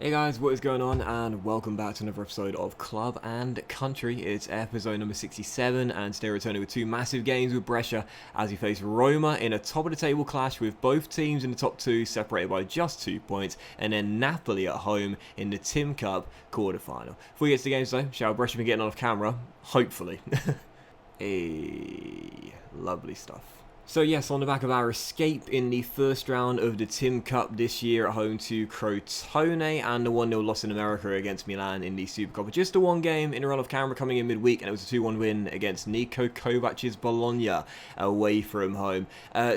Hey guys, what is going on, and welcome back to another episode of Club and Country. It's episode number 67, and today we're returning with two massive games with Brescia as we face Roma in a top of the table clash with both teams in the top two separated by just 2 points, and then Napoli at home in the Tim Cup quarter-final. Before we get to the games though, shall Brescia be getting on off camera? Hopefully. Hey, lovely stuff. So yes, on the back of our escape in the first round of the Tim Cup this year at home to Crotone and the 1-0 loss in America against Milan in the Supercoppa. Just the one game in a run of camera coming in midweek, and it was a 2-1 win against Niko Kovac's Bologna away from home.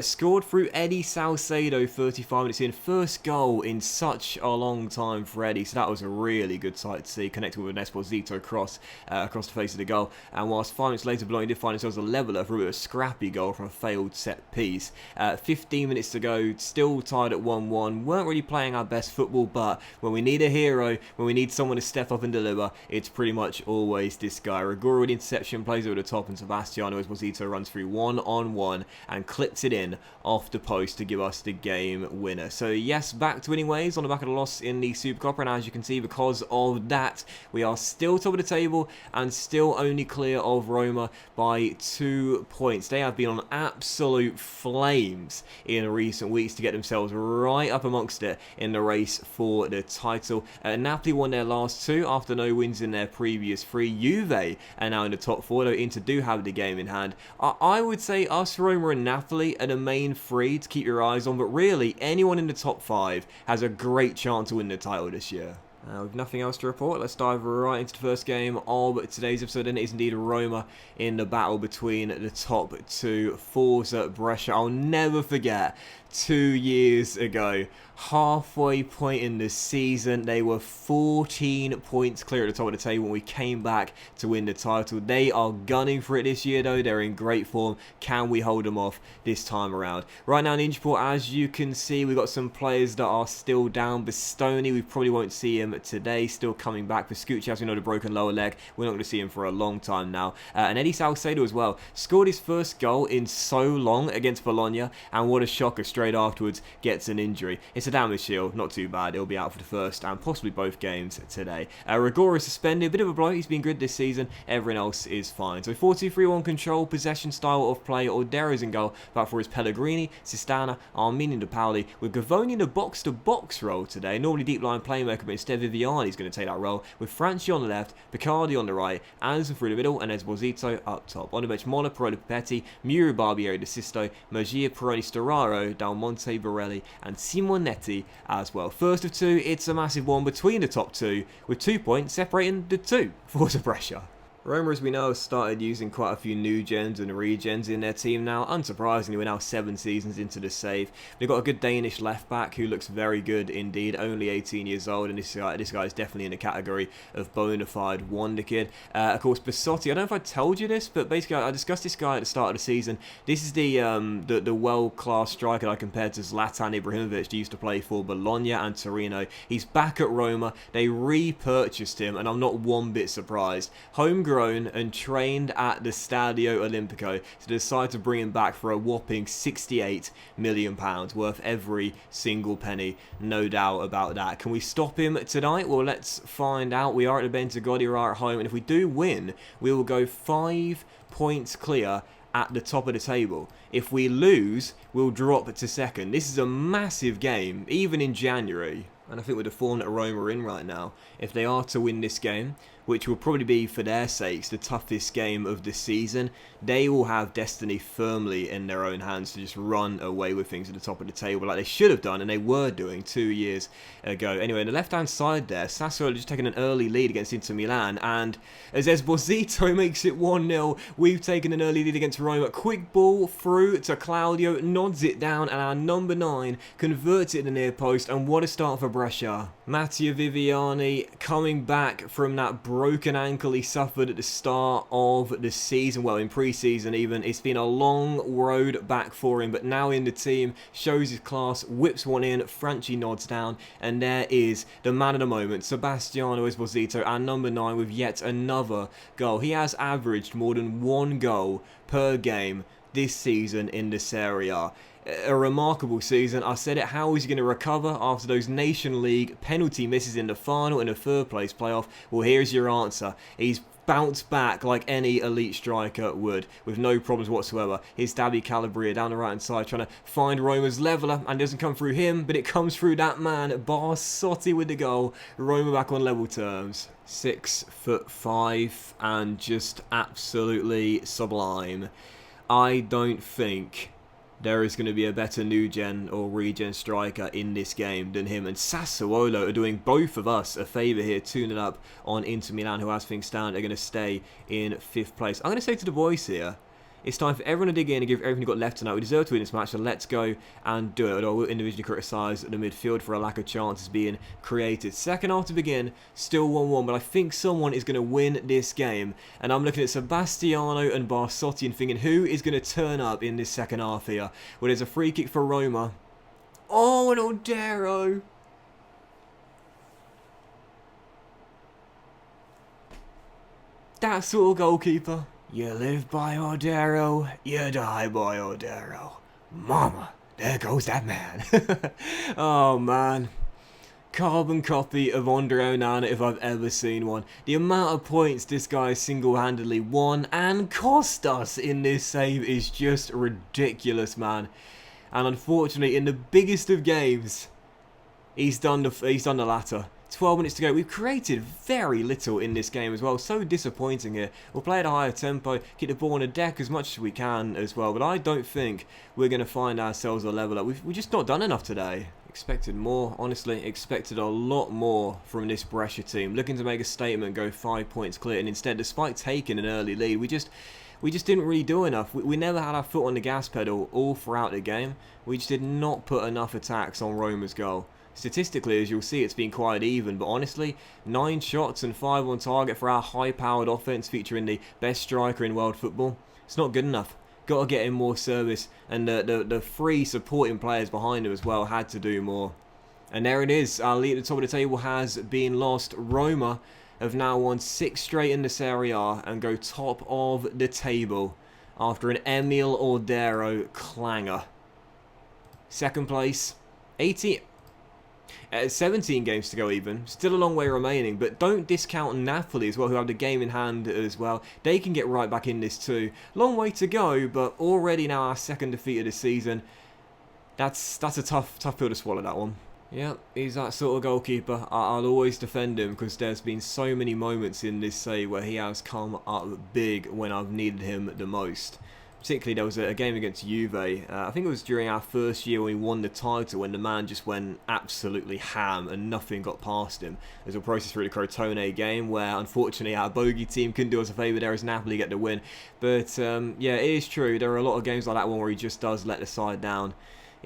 Scored through Eddie Salcedo 35 minutes in. First goal in such a long time for Eddie, so that was a really good sight to see, connecting with an Esposito cross across the face of the goal. And whilst 5 minutes later Bologna did find themselves a leveller for a bit of a scrappy goal from a failed set piece. 15 minutes to go, still tied at 1-1. Weren't really playing our best football, but when we need a hero, when we need someone to step up and deliver, it's pretty much always this guy. Rigoro with the interception, plays over the top, and Sebastiano Esposito runs through one-on-one and clips it in off the post to give us the game winner. So yes, back to winning ways on the back of the loss in the Supercoppa, and as you can see, because of that, we are still top of the table and still only clear of Roma by 2 points. They have been on absolute flames in recent weeks to get themselves right up amongst it in the race for the title. Napoli won their last two after no wins in their previous three. Juve are now in the top four, though Inter do have the game in hand. I would say us, Roma and Napoli are the main three to keep your eyes on, but really anyone in the top five has a great chance to win the title this year. With nothing else to report, let's dive right into the first game of today's episode, and it is indeed Roma in the battle between the top two, Forza Brescia. I'll never forget 2 years ago, halfway point in the season, they were 14 points clear at the top of the table when we came back to win the title. They are gunning for it this year though, they're in great form. Can we hold them off this time around? Right now in the injury report, as you can see, we've got some players that are still down. Bastoni, we probably won't see him today, still coming back. Vescucci, as we know, the broken lower leg, we're not going to see him for a long time now. And Eddie Salcedo as well, scored his first goal in so long against Bologna, and what a shocker, straight afterwards gets an injury. It's a damage shield, not too bad. He'll be out for the first and possibly both games today. Rigoro is suspended, a bit of a blow. He's been good this season. Everyone else is fine. So 4-2-3-1 control, possession style of play. Ordero's in goal, but for his Pellegrini, Sistana, Armini De Paoli, with Gavoni in the box-to-box role today. Normally deep line playmaker, but instead Viviani's going to take that role, with Franchi on the left, Picardi on the right, Anderson through the middle, and Esposito up top. On the bench, Mola, Parola, Pepetti, Muru, Barbieri, De Sisto, Magia, Peroni, Storaro, Del Monte, Borelli, and Simonetti as well. First of two, it's a massive one between the top two, with 2 points separating the two. Forza Brescia. Roma, as we know, has started using quite a few new gens and regens in their team now. Unsurprisingly, we're now 7 seasons into the save. They've got a good Danish left back who looks very good indeed, only 18 years old, and this guy is definitely in the category of bona fide wonder kid. Of course, Bassotti, I don't know if I told you this, but basically I discussed this guy at the start of the season. This is the world-class striker that I compared to Zlatan Ibrahimovic. He used to play for Bologna and Torino. He's back at Roma. They repurchased him, and I'm not one bit surprised. Homegrown and trained at the Stadio Olimpico, to decide to bring him back for a whopping £68 million, worth every single penny, no doubt about that. Can we stop him tonight? Well, let's find out. We are at the Bentagodi, we are at home, and if we do win, we will go 5 points clear at the top of the table. If we lose, we'll drop to second. This is a massive game, even in January. And I think with the form that Roma are in right now, if they are to win this game, which will probably be, for their sakes, the toughest game of the season, they will have destiny firmly in their own hands to just run away with things at the top of the table like they should have done, and they were doing 2 years ago. Anyway, on the left-hand side there, Sassuolo just taking an early lead against Inter Milan, and as Esposito makes it 1-0, we've taken an early lead against Roma. Quick ball through to Claudio, nods it down, and our number 9 converts it in the near post, and what a start for Brescia. Mattia Viviani coming back from that broken ankle he suffered at the start of the season, well, in pre-season even. It's been a long road back for him, but now in the team, shows his class, whips one in, Franchi nods down, and there is the man of the moment, Sebastiano Esposito, our number 9, with yet another goal. He has averaged more than 1 goal per game this season in the Serie A. a remarkable season. I said it, how is he going to recover after those Nation League penalty misses in the final and the third place playoff? Well, here's your answer. He's bounced back like any elite striker would, with no problems whatsoever. Here's Davi Calabria down the right hand side trying to find Roma's leveller, and it doesn't come through him, but it comes through that man, Barsotti, with the goal. Roma back on level terms. 6'5" and just absolutely sublime. I don't think there is going to be a better new gen or regen striker in this game than him, and Sassuolo are doing both of us a favour here, 2-0 up on Inter Milan, who, as things stand, are going to stay in 5th place. I'm going to say to the boys here, it's time for everyone to dig in and give everything you've got left tonight. We deserve to win this match, so let's go and do it. Although I will individually criticise the midfield for a lack of chances being created. Second half to begin, still 1-1, but I think someone is going to win this game. And I'm looking at Sebastiano and Barsotti and thinking, who is going to turn up in this second half here? Well, there's a free kick for Roma. Oh, an Odero. That sort of goalkeeper. You live by Odero, you die by Odero. Mama, there goes that man. Oh man. Carbon copy of Andre Onana if I've ever seen one. The amount of points this guy single-handedly won and cost us in this save is just ridiculous, man. And unfortunately, in the biggest of games, he's done the latter. 12 minutes to go. We've created very little in this game as well. So disappointing here. We'll play at a higher tempo, keep the ball on the deck as much as we can as well. But I don't think we're going to find ourselves a level up. We've just not done enough today. Expected more, honestly. Expected a lot more from this Brescia team. Looking to make a statement, go 5 points clear. And instead, despite taking an early lead, we just didn't really do enough. We never had our foot on the gas pedal all throughout the game. We just did not put enough attacks on Roma's goal. Statistically, as you'll see, it's been quite even, but honestly, 9 shots and 5 on target for our high-powered offense featuring the best striker in world football. It's not good enough. Got to get him more service, and the 3 supporting players behind him as well had to do more. And there it is. Our lead at the top of the table has been lost. Roma have now won 6 straight in the Serie A and go top of the table after an Emil Odero clanger. Second place, 17 games to go even. Still a long way remaining, but don't discount Napoli as well, who have the game in hand as well. They can get right back in this too. Long way to go, but already now our second defeat of the season. That's a tough pill to swallow, that one. Yeah, he's that sort of goalkeeper. I'll always defend him because there's been so many moments in this save where he has come up big when I've needed him the most. Particularly, there was a game against Juve, I think it was during our first year when we won the title, when the man just went absolutely ham and nothing got past him. As we'll process through the Crotone game, where unfortunately our bogey team couldn't do us a favour there as Napoli get the win. But yeah, it is true, there are a lot of games like that one where he just does let the side down.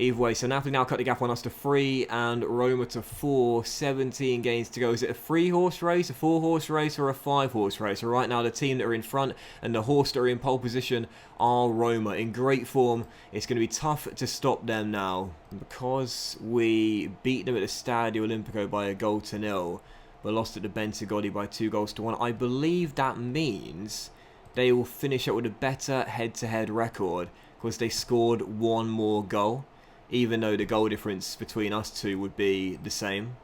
Either way, so Napoli now cut the gap on us to 3 and Roma to 4. 17 games to go. Is it a 3-horse race, a 4-horse race, or a 5-horse race? So right now, the team that are in front and the horse that are in pole position are Roma. In great form. It's going to be tough to stop them now. Because we beat them at the Stadio Olimpico by 1-0, but lost at the Bentegodi by 2-1. I believe that means they will finish up with a better head-to-head record because they scored 1 more goal. Even though the goal difference between us two would be the same.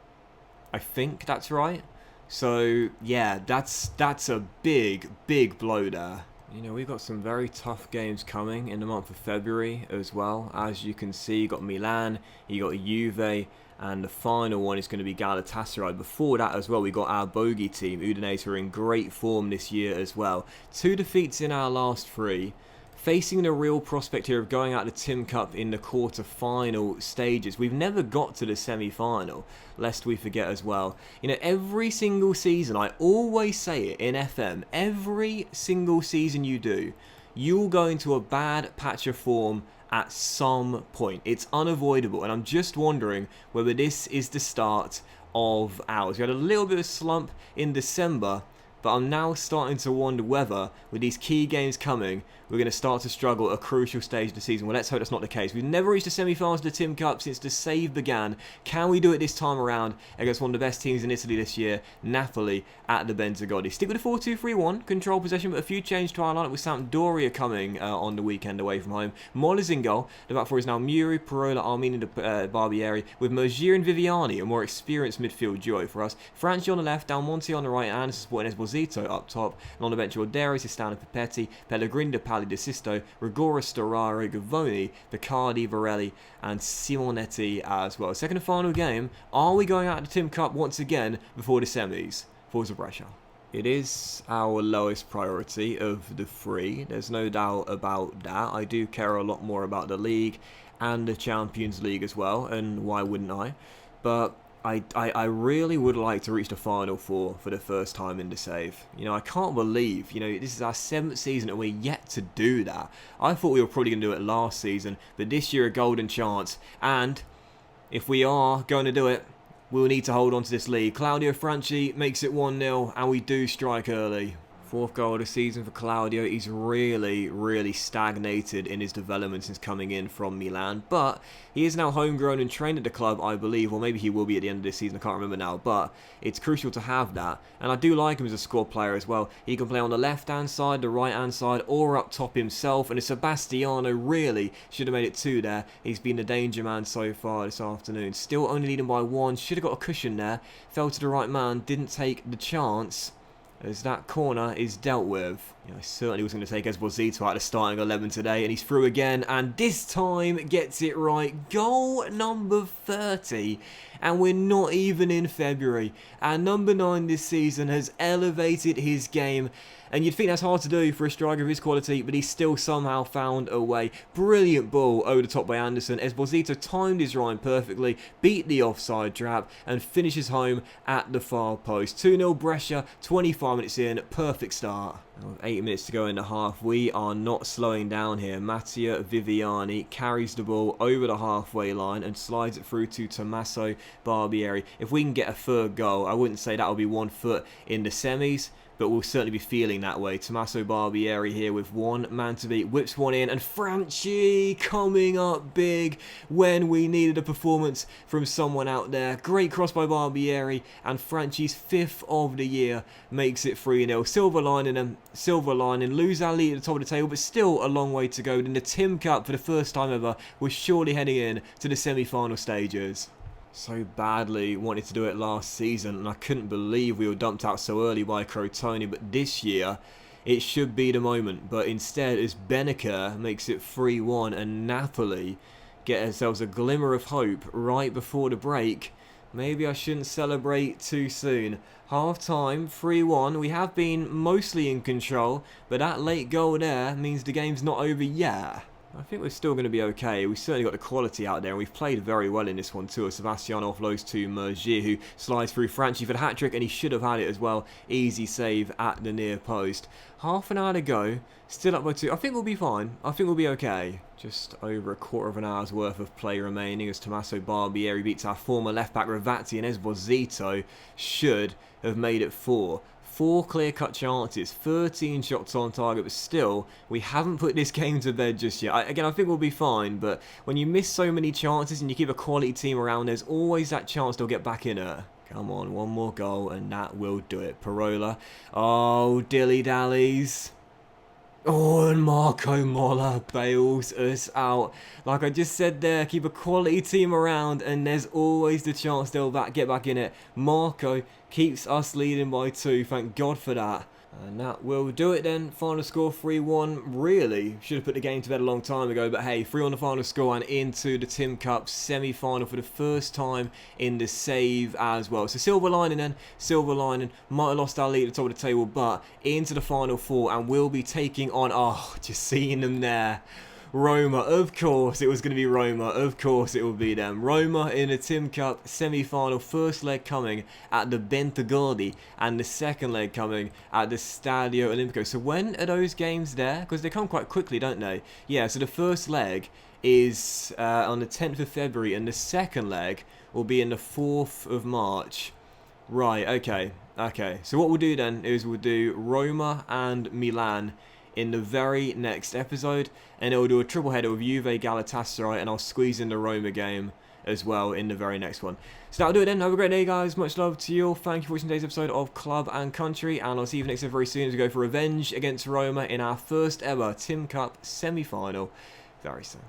I think that's right. So, yeah, that's a big blow there. You know, we've got some very tough games coming in the month of February as well. As you can see, you got Milan, you got Juve, and the final one is going to be Galatasaray. Before that as well, we got our bogey team, Udinese, who are in great form this year as well. 2 defeats in our last 3. Facing the real prospect here of going out the Tim Cup in the quarter-final stages. We've never got to the semi-final, lest we forget as well. You know, every single season, I always say it in FM, every single season you do, you'll go into a bad patch of form at some point. It's unavoidable, and I'm just wondering whether this is the start of ours. We had a little bit of slump in December, but I'm now starting to wonder whether, with these key games coming, we're going to start to struggle at a crucial stage of the season. Well, let's hope that's not the case. We've never reached the semi-finals of the Tim Cup since the save began. Can we do it this time around against one of the best teams in Italy this year, Napoli, at the Bentagodi? Stick with the 4-2-3-1, control possession, but a few changes to our lineup with Sampdoria coming on the weekend away from home. Moller's in goal. The back four is now Muri, Parola, Armini, Barbieri, with Mergier and Viviani, a more experienced midfield duo for us. Franchi on the left, Dalmonte on the right, and supporting Esposito up top. And on the bench, Roderio, Sistano, Pipetti, Pellegrini, De Pali, De Sisto, Rigora, Storaro, Gavoni, Picardi, Varelli, and Simonetti as well. Second and final game. Are we going out of the Tim Cup once again before the semis? Forza Brescia. It is our lowest priority of the three. There's no doubt about that. I do care a lot more about the league and the Champions League as well, and why wouldn't I? But I really would like to reach the Final Four for the first time in the save. You know, I can't believe, this is our 7th season and we're yet to do that. I thought we were probably going to do it last season, but this year a golden chance. And if we are going to do it, we'll need to hold on to this lead. Claudio Franchi makes it 1-0 and we do strike early. 4th goal of the season for Claudio. He's really stagnated in his development since coming in from Milan. But he is now homegrown and trained at the club, I believe. Or maybe he will be at the end of this season. I can't remember now. But it's crucial to have that. And I do like him as a squad player as well. He can play on the left-hand side, the right-hand side, or up top himself. And Sebastiano really should have made it 2 there. He's been the danger man so far this afternoon. Still only leading by 1. Should have got a cushion there. Fell to the right man. Didn't take the chance, as that corner is dealt with. I certainly was going to take Esposito out of the starting 11 today, and he's through again, and this time gets it right. Goal number 30, and we're not even in February. And number 9 this season has elevated his game, and you'd think that's hard to do for a striker of his quality, but he's still somehow found a way. Brilliant ball over the top by Anderson. Esposito timed his rhyme perfectly, beat the offside trap, and finishes home at the far post. 2-0 Brescia, 25 minutes in, perfect start. 8 minutes to go in the half. We are not slowing down here. Mattia Viviani carries the ball over the halfway line and slides it through to Tommaso Barbieri. If we can get a 3rd goal, I wouldn't say that will be 1 foot in the semis, but we'll certainly be feeling that way. Tommaso Barbieri here with 1 man to beat, whips one in, and Franchi coming up big when we needed a performance from someone out there. Great cross by Barbieri, and Franchi's 5th of the year makes it 3-0. Silver lining, lose our lead at the top of the table, but still a long way to go. In the Tim Cup, for the first time ever, we're surely heading in to the semi-final stages. So badly wanted to do it last season, and I couldn't believe we were dumped out so early by Crotone, but this year it should be the moment. But instead, as Beneker makes it 3-1 and Napoli get ourselves a glimmer of hope right before the break, maybe I shouldn't celebrate too soon. Half time, 3-1. We have been mostly in control, but that late goal there means the game's not over yet. I think we're still going to be okay. We've certainly got the quality out there, and we've played very well in this one too. Sebastiano offloads to Mergier, who slides through Franchi for the hat-trick, and he should have had it as well. Easy save at the near post. Half an hour to go, still up by 2. I think we'll be fine. I think we'll be okay. Just over a quarter of an hour's worth of play remaining as Tommaso Barbieri beats our former left-back Ravazzi, and Esposito should have made it 4. 4 clear-cut chances, 13 shots on target, but still, we haven't put this game to bed just yet. Again, I think we'll be fine, but when you miss so many chances and you keep a quality team around, there's always that chance they'll get back in it. Come on, 1 more goal, and that will do it. Parola. Oh, dilly-dallies. Oh, and Marco Moller bails us out. Like I just said there, keep a quality team around and there's always the chance they'll get back in it. Marco keeps us leading by 2. Thank God for that. And that will do it then. Final score 3-1. Really should have put the game to bed a long time ago. But hey, 3 on the final score and into the Tim Cup semi-final for the first time in the save as well. So silver lining then. Silver lining. Might have lost our lead at the top of the table, but into the final 4. And we'll be taking on... Oh, just seeing them there. Roma, of course it was going to be Roma, of course it will be them. Roma in the Tim Cup semi-final, first leg coming at the Bentagodi and the second leg coming at the Stadio Olimpico. So when are those games there? Because they come quite quickly, don't they? Yeah, so the first leg is on the 10th of February and the second leg will be in the 4th of March. Right, okay. Okay, so what we'll do then is we'll do Roma and Milan in the very next episode, and we'll do a triple header with Juve, Galatasaray, and I'll squeeze in the Roma game as well in the very next one. So that'll do it then. Have a great day, guys. Much love to you all. Thank you for watching today's episode of Club and Country, and I'll see you next time very soon as we go for revenge against Roma in our first ever Tim Cup semi-final very soon.